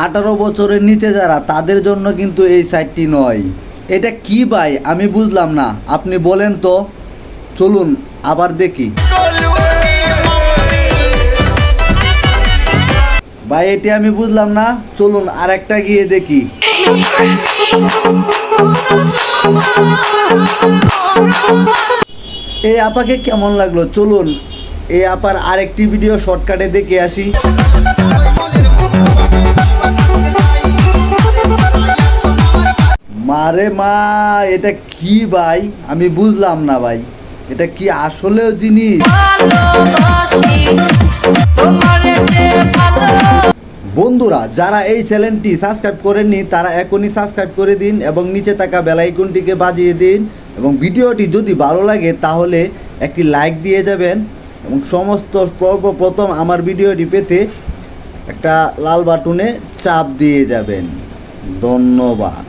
আঠারো বছরের নিচে যারা, তাদের জন্য কিন্তু এই সাইটটি নয়। এটা কি ভাই আমি বুঝলাম না, আপনি বলেন তো। চলুন আবার দেখি ভাই, এটি আমি বুঝলাম না। চলুন আর একটা গিয়ে দেখি। এই আপাকে কেমন লাগলো? চলুন এই আপার আরেকটি ভিডিও শর্টকাটে দেখে আসি। মারে মা, এটা কি ভাই আমি বুঝলাম না ভাই, এটা কি আসলেও জিনিস? বন্ধুরা, যারা এই চ্যানেলটি সাবস্ক্রাইব করেননি তারা এখনই সাবস্ক্রাইব করে দিন এবং নিচে থাকা বেল আইকনটিকে বাজিয়ে দিন, এবং ভিডিওটি যদি ভালো লাগে তাহলে একটি লাইক দিয়ে যাবেন, এবং সমস্ত সর্বপ্রথম আমার ভিডিওটি পেতে একটা লাল বাটনে চাপ দিয়ে যাবেন। ধন্যবাদ।